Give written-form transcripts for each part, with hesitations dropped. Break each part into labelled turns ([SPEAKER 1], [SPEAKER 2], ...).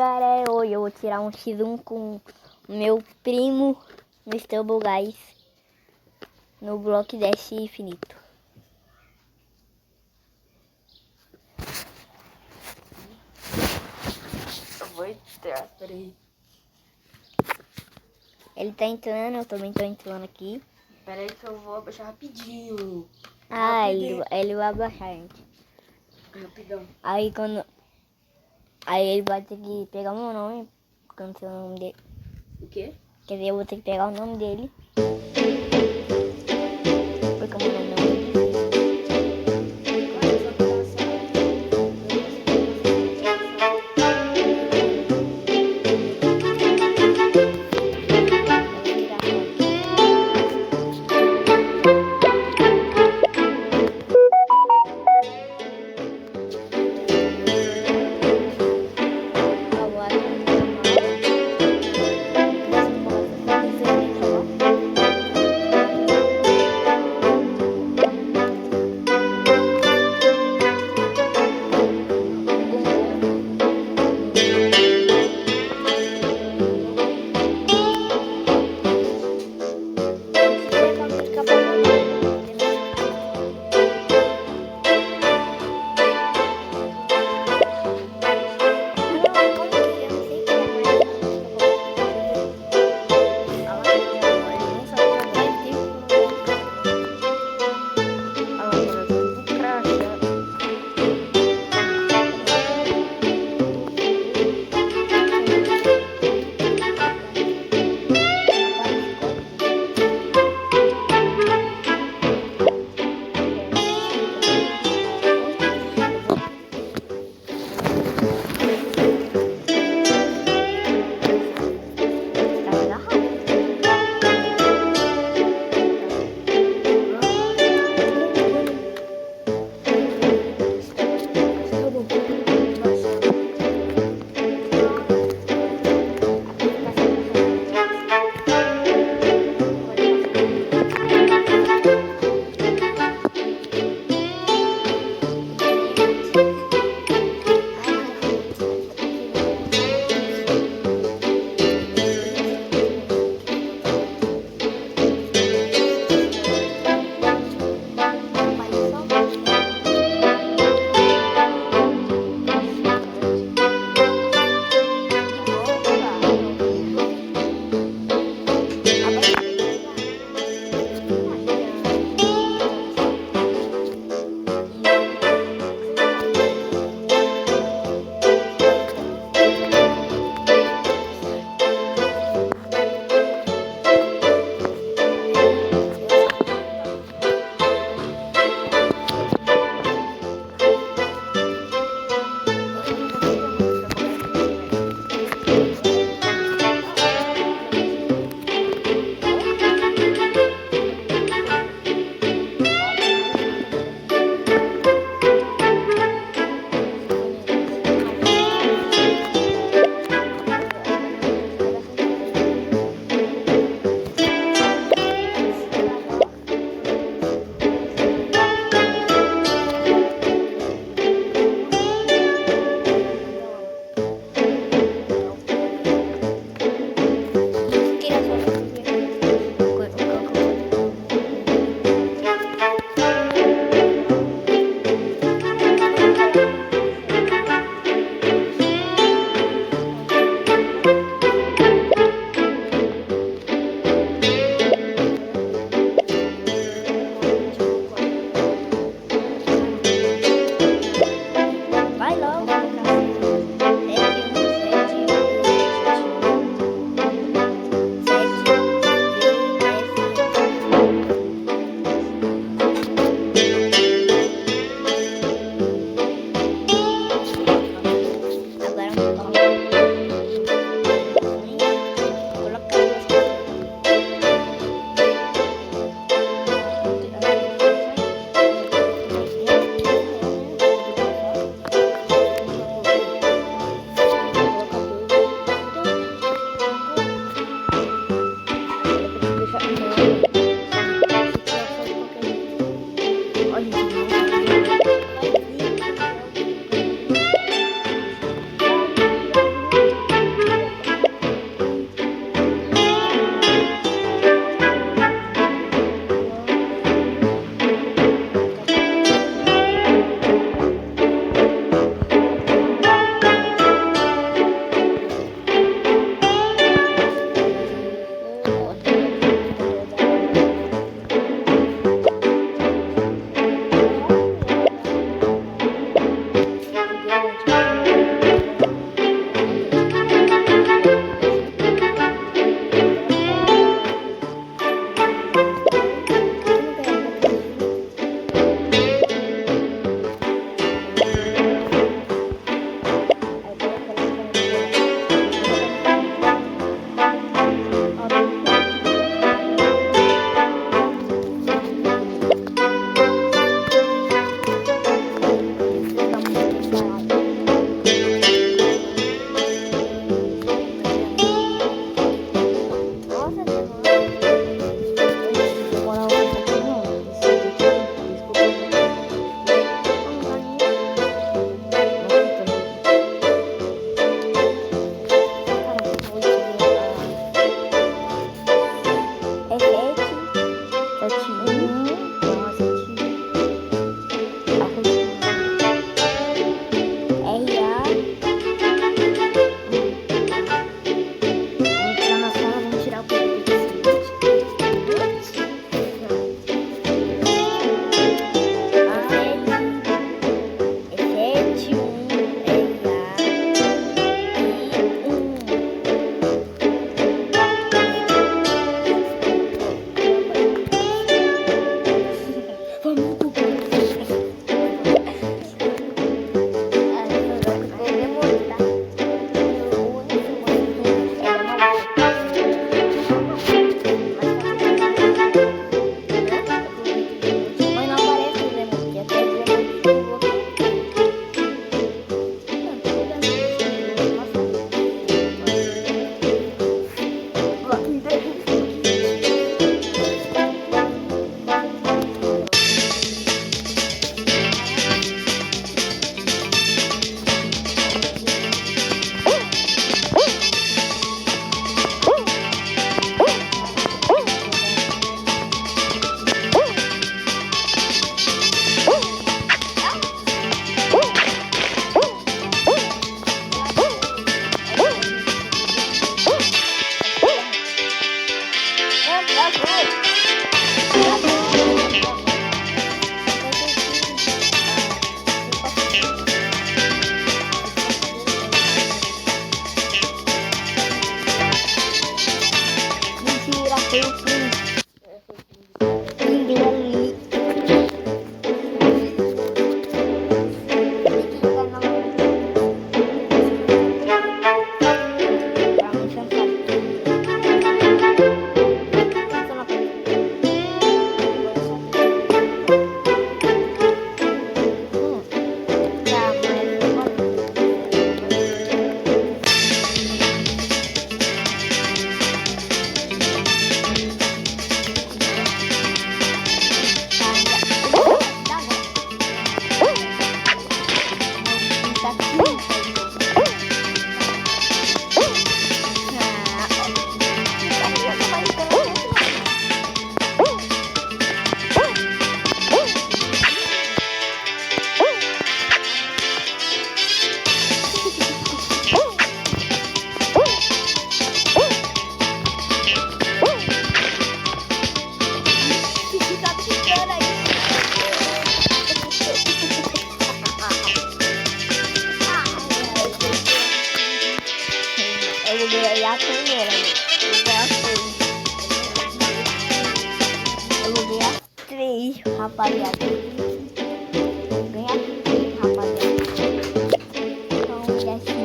[SPEAKER 1] Galera, hoje eu vou tirar um X1 com o meu primo no Stumble Guys no Block Dash Infinito.
[SPEAKER 2] Eu vou entrar, peraí.
[SPEAKER 1] Ele tá entrando, eu também tô entrando aqui.
[SPEAKER 2] Peraí que eu vou abaixar rapidinho.
[SPEAKER 1] Ah,
[SPEAKER 2] Rapidinho.
[SPEAKER 1] ele vai abaixar, gente.
[SPEAKER 2] Rapidão.
[SPEAKER 1] Aí quando... Aí ele vai ter que pegar o meu nome, porque eu não sei o nome dele.
[SPEAKER 2] O quê?
[SPEAKER 1] Quer dizer, eu vou ter que pegar o nome dele. Porque o meu nome não é difícil. Eu vou tirar a foto. Agora eu vou normal. Foi o primo. Primo dele ali. Tem que jogar novamente. Tá muito cansado. Tô na frente. Tá, mas eu vou ganhar a primeira, né? Eu vou ganhar 3, rapaziada. Vou ganhar 3, rapaziada. Então, é assim.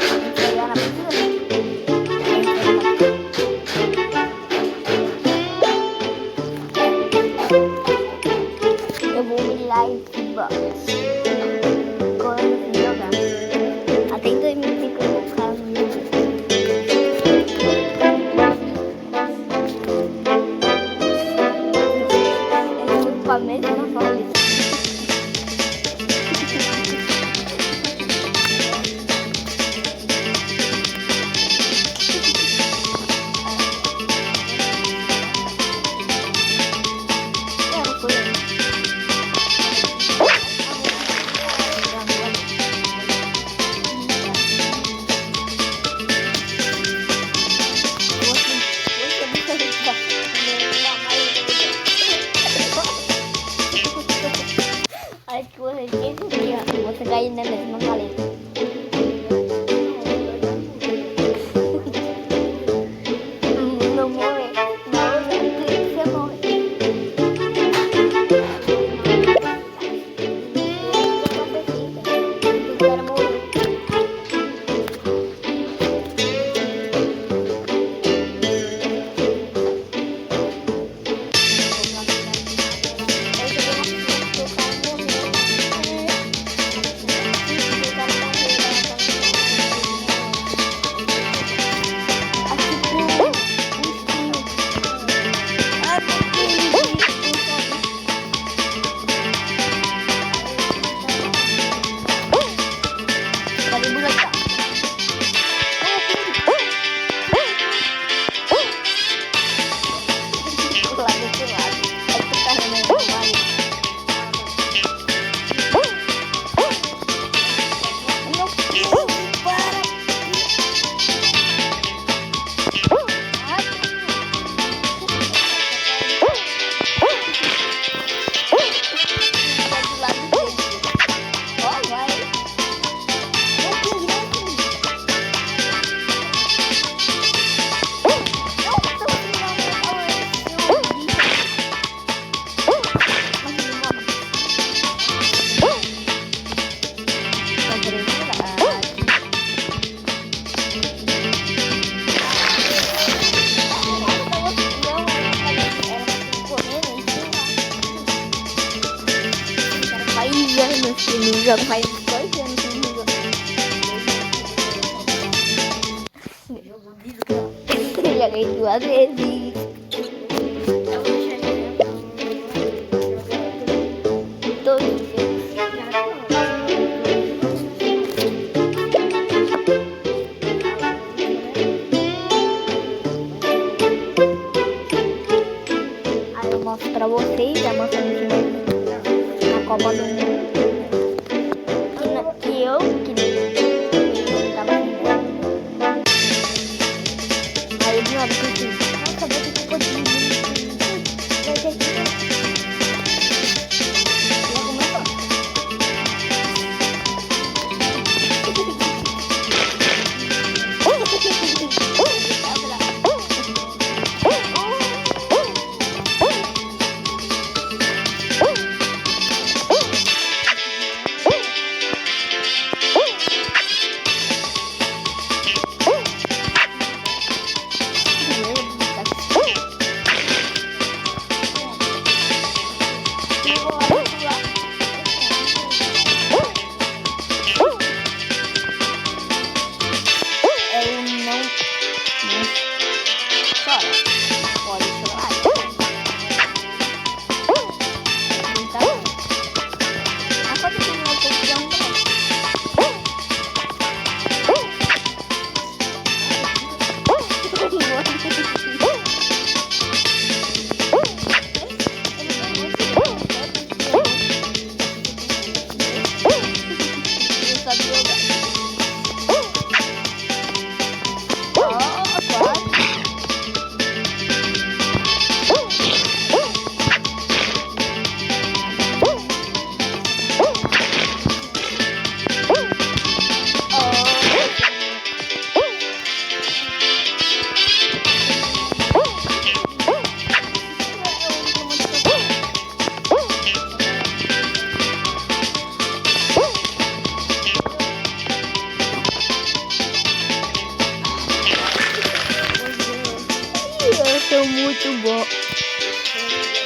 [SPEAKER 1] Vou pegar na primeira. Eu vou humilhar esse box. Quando eu jogar. Até em 2005 eu vou ficar no jogo. Eu vou com a mesma forma. Acho que você fez aqui, ó. Você cair na mesma paleta. Não morrer. Não, você morre. O cara morreu. Não jogo faz 2 anos que não jogo. Eu joguei 2 vezes. Todos os dias. Aí eu mostro pra vocês a maçã na Copa do Mundo. Aí do nada que eu fiz. Nossa, vou ter muito bom.